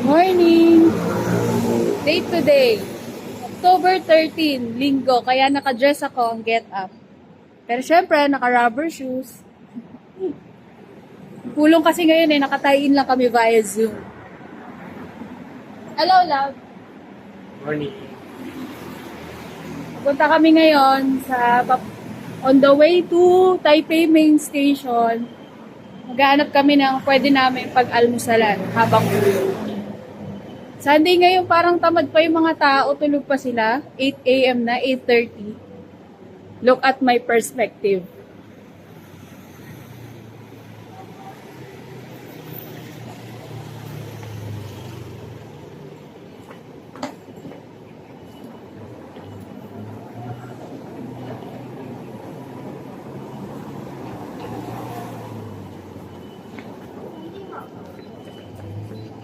Morning! Date today, October 13, Linggo, kaya naka-dress ako ang get up. Pero syempre, naka-rubber shoes. Pulong kasi ngayon nakatain lang kami via Zoom. Hello, love! Morning. Punta kami ngayon on the way to Taipei Main Station. Maghanap kami ng pwede namin pag-almusalan habang tulog. Sunday ngayon parang tamad pa yung mga tao, tulog pa sila. 8 a.m. na, 8:30. Look at my perspective.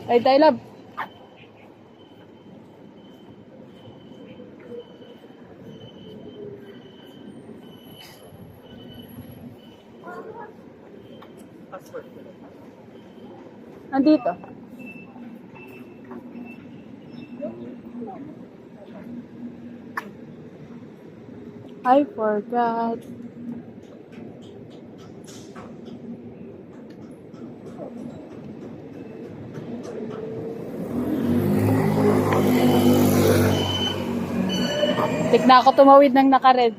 Ay, love. Nandito. I forgot. Tignan ako tumawid ng naka-red.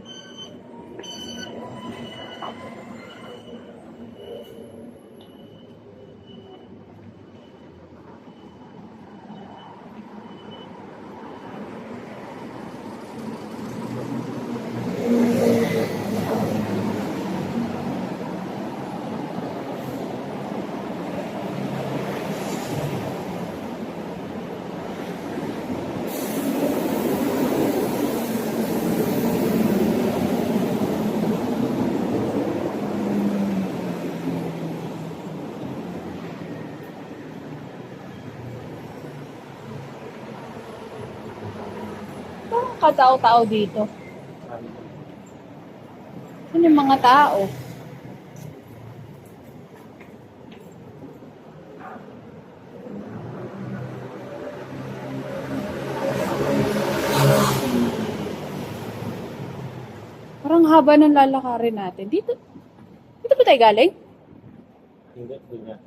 Katao-tao dito. Ano yung mga tao? Parang haba ng lalakarin natin. Dito ba tayo galing? Hindi, ganyan.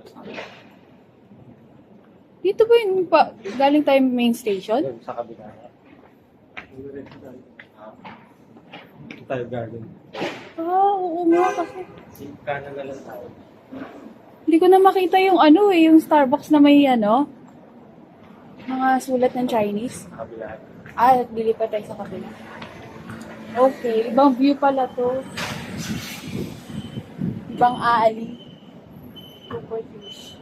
Dito ba yung galing tayo main station? Doon sa kabila. Ito tayo garden. Oo nga kasi. Kanan na lang tayo. Hindi ko na makita yung yung Starbucks na may mga sulat ng Chinese. Sa kabila. Lilipat tayo sa kabila. Okay, ibang view pala to. Ibang aali. Super fish.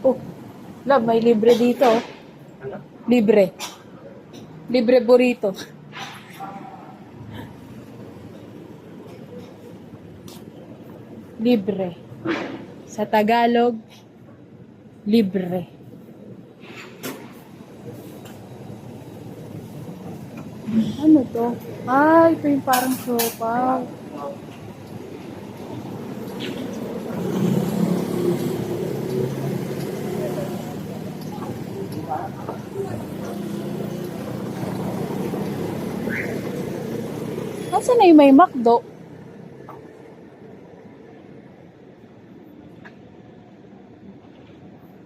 Oh, love, may libre dito. Ano? Libre. Libre burrito. Libre. Sa Tagalog, libre. Ano to? Ito yung parang sopa. Nasaan na yung may McDo?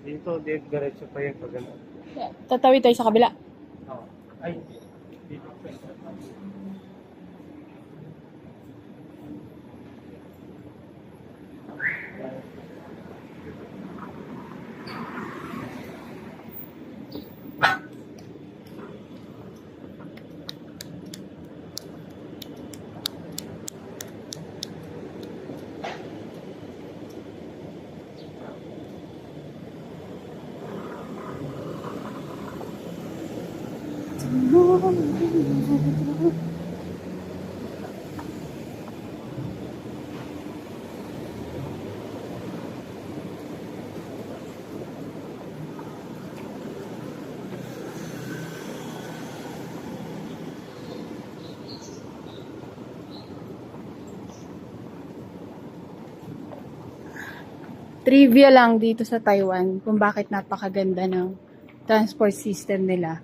Dito, diretso pa yung pag ano. Tatawid tayo sa kabila. Oh. Ay, dito. Trivia lang dito sa Taiwan kung bakit napakaganda ng transport system nila.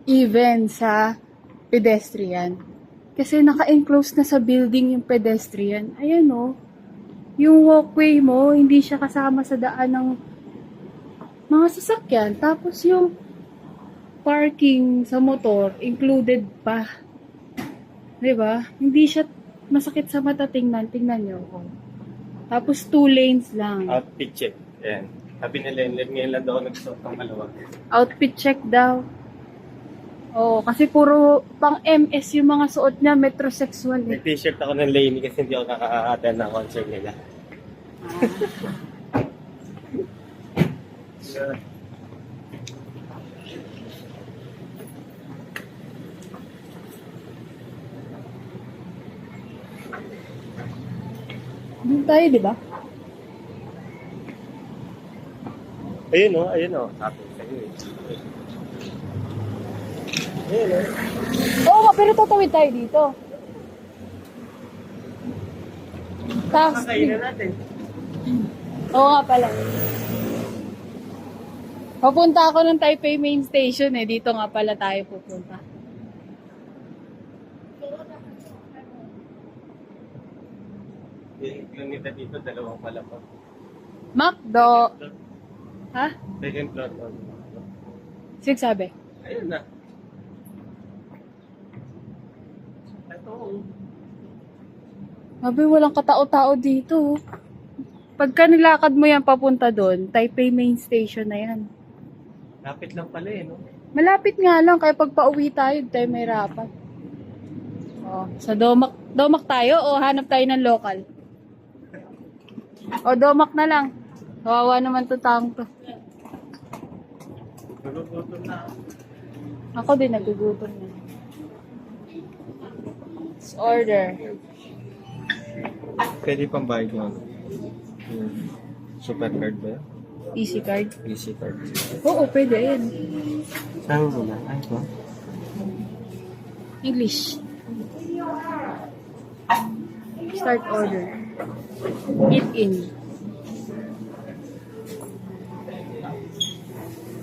Even sa pedestrian. Kasi naka-enclose na sa building yung pedestrian. Ayan o. Yung walkway mo, hindi siya kasama sa daan ng mga sasakyan. Tapos yung parking sa motor, included pa. 'Di ba? Hindi siya masakit sa mata tingnan. Tingnan nyo. Oh. Tapos 2 lanes lang. Outfit check. Ayan. Sabi nila, ngayon lang daw ako nagsuot ng maluwag. Outfit check daw. Oo, kasi puro pang MS yung mga suot niya, metrosexual eh. Nag-t-shirt ako ng Laney kasi hindi ako nakaka-attend ng concert nila. Yeah. Doon tayo, di ba? Ayun o, ayun o. Sabi sa'yo eh. Ayun o. Oo nga, pero tatawid tayo dito. Taxi. Kakain na natin. Oo nga pala. Papunta ako ng Taipei Main Station eh. Dito nga pala tayo pupunta. Yung kilometer dito, dalawang pala po. McDo. Ha? Second floor. Six sabi. Ayun na. Ito. Sabi, walang katao-tao dito. Pagka nilakad mo yan papunta doon, Taipei Main Station na yan. Lapit lang pala eh, no? Malapit nga lang, kaya pag pauwi tayo, tayo may rapat. Oh, sa Domak tayo o hanap tayo ng local? O Domak na lang. Kawawa naman to taong to. Nagugutom na. Ako din nagugutom na. Let's order. Pwede pang bayad mo. Super card ba yun? Easy card. Easy card. Oo, pwede. Ayan. Saan mo na? Ay, ba? English. Start order. Eat in.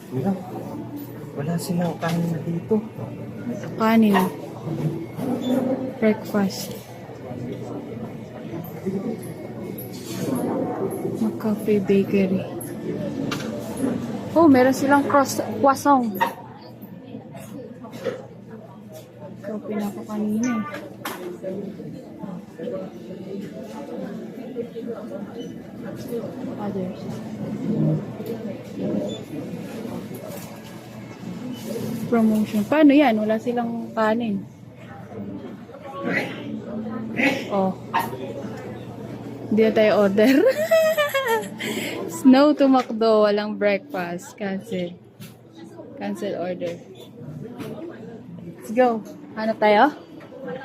Wala. Wala silang kanin na dito. Kanin. Breakfast. McCafe Bakery. Oh, meron silang croissant. Ikaw pinako kanina eh. Others. Promotion. Paano yan? Wala silang kanin. Oh. Hindi na tayo order. Snow to McDo. Walang breakfast. Cancel. Cancel order. Let's go. Hanap tayo?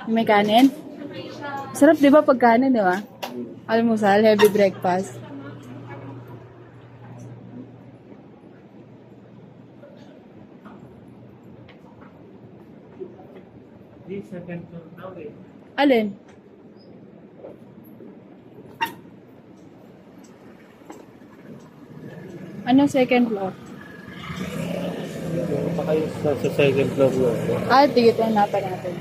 May kanin? Sarap di ba pag kanin, di ba? Almusal, heavy breakfast. Di, second floor daw eh. Alin? Ano second floor? Pa kayo sa second floor yun. Ah, tigit lang natin natin.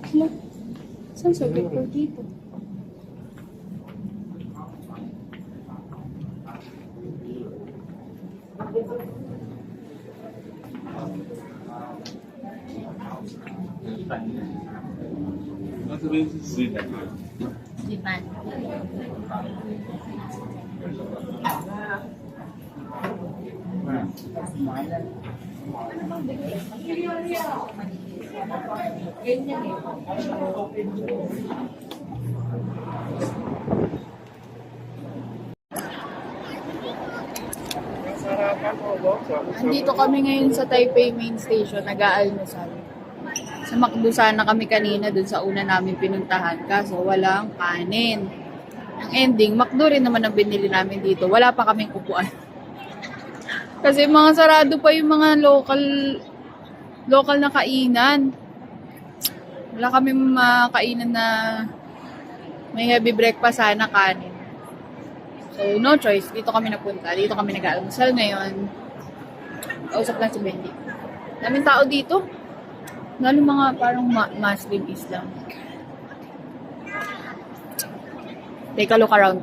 Hala, saan sabi ko dito? Diman. Andito kami ngayon sa Taipei Main Station, nag-aalmusal. Sa McDo sana kami kanina dun sa una namin pinuntahan, kaso walang kanin. Ang ending, McDo rin naman ang binili namin dito. Wala pa kaming upuan. Kasi mga sarado pa yung mga local na kainan. Wala kami makainan na may heavy breakfast sana kanin. So, no choice. Dito kami napunta. Dito kami nag-aalmusal ngayon. Kausap lang si Bendy. Daming tao dito. Lalo mga parang Muslim Islam. Take a look around.